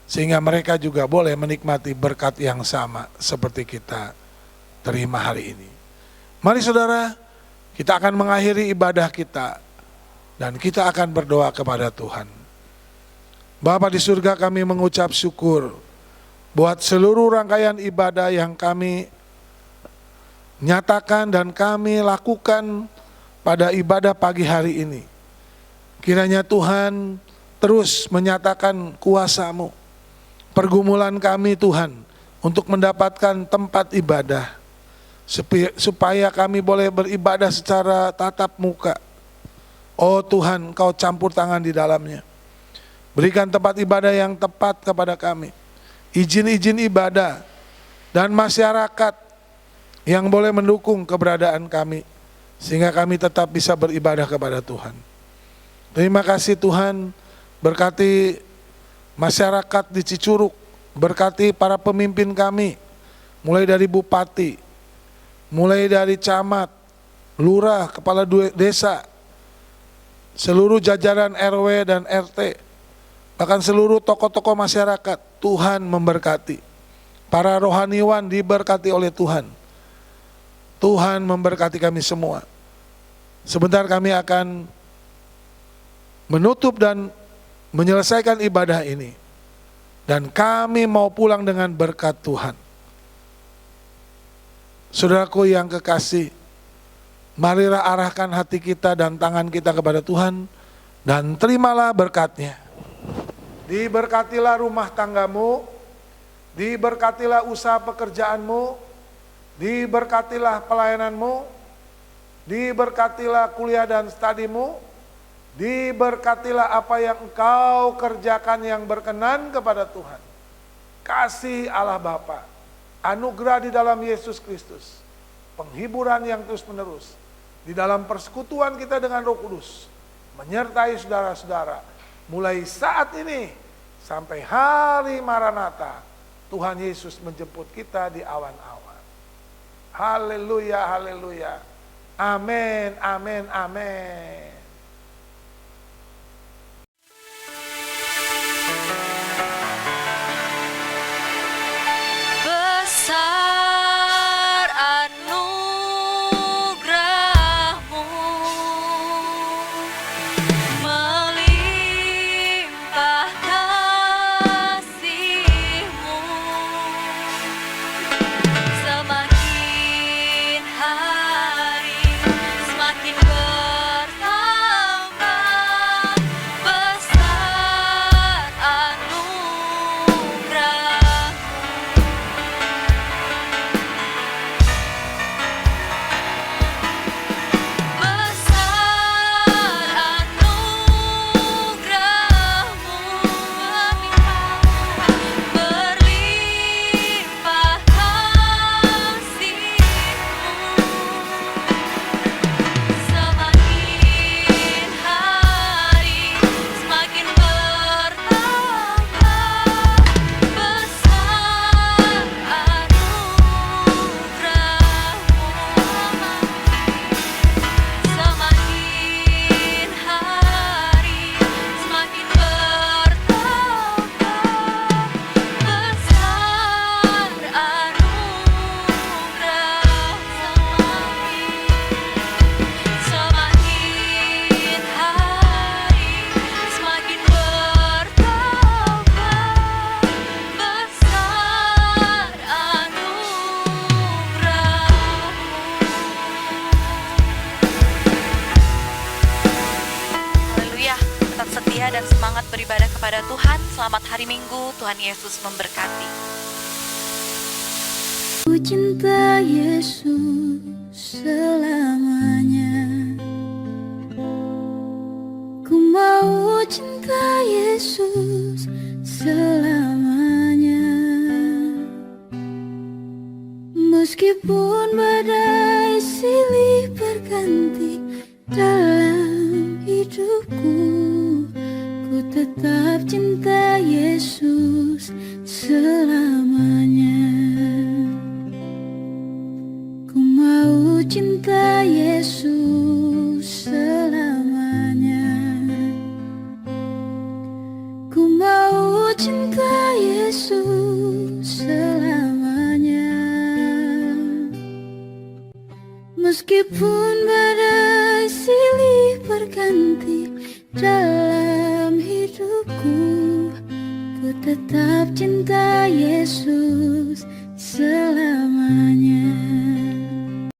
sehingga mereka juga boleh menikmati berkat yang sama seperti kita terima hari ini. Mari saudara, kita akan mengakhiri ibadah kita dan kita akan berdoa kepada Tuhan. Bapa di surga, kami mengucap syukur buat seluruh rangkaian ibadah yang kami nyatakan dan kami lakukan pada ibadah pagi hari ini. Kiranya Tuhan terus menyatakan kuasa-Mu. Pergumulan kami Tuhan untuk mendapatkan tempat ibadah, supaya kami boleh beribadah secara tatap muka. Oh Tuhan, Kau campur tangan di dalamnya. Berikan tempat ibadah yang tepat kepada kami. Izin-izin ibadah dan masyarakat yang boleh mendukung keberadaan kami, sehingga kami tetap bisa beribadah kepada Tuhan. Terima kasih Tuhan, berkati masyarakat di Cicurug, berkati para pemimpin kami, mulai dari bupati, mulai dari camat, lurah, kepala desa, seluruh jajaran RW dan RT, bahkan seluruh tokoh-tokoh masyarakat. Tuhan memberkati. Para rohaniwan diberkati oleh Tuhan. Tuhan memberkati kami semua. Sebentar kami akan menutup dan menyelesaikan ibadah ini. Dan kami mau pulang dengan berkat Tuhan. Saudaraku yang kekasih, marilah arahkan hati kita dan tangan kita kepada Tuhan, dan terimalah berkat-Nya. Diberkatilah rumah tanggamu, diberkatilah usaha pekerjaanmu, diberkatilah pelayananmu, diberkatilah kuliah dan studimu, diberkatilah apa yang engkau kerjakan yang berkenan kepada Tuhan. Kasih Allah Bapa, anugerah di dalam Yesus Kristus, penghiburan yang terus menerus di dalam persekutuan kita dengan Roh Kudus, menyertai saudara-saudara mulai saat ini sampai hari Maranatha. Tuhan Yesus menjemput kita di awan-awan. Haleluya, haleluya. Amin, amin, amin. Besar anugerah-Mu, melimpah kasih-Mu, semakin hari semakin bertambah. Besar anugerah-Mu. Berlimpah kasih-Mu, semakin hari semakin bertambah. Besar anugerah-Mu, semakin hari semakin bertambah. Besar anugerah-Mu, semakin hari semakin bertambah. Besar anugerah-Mu. Haleluya, tetap setia dan semangat beribadah kepada Tuhan. Selamat hari Minggu, Tuhan Yesus memberkati. Ku cinta Yesus selamanya. Ku mau cinta Yesus selamanya. Meskipun badai silih berganti dalam hidupku, ku tetap cinta Yesus selamanya. Ku mau cinta Yesus selamanya. Ku mau cinta Yesus selamanya. Meskipun badai silih berganti dalam hidupku, ku tetap cinta Yesus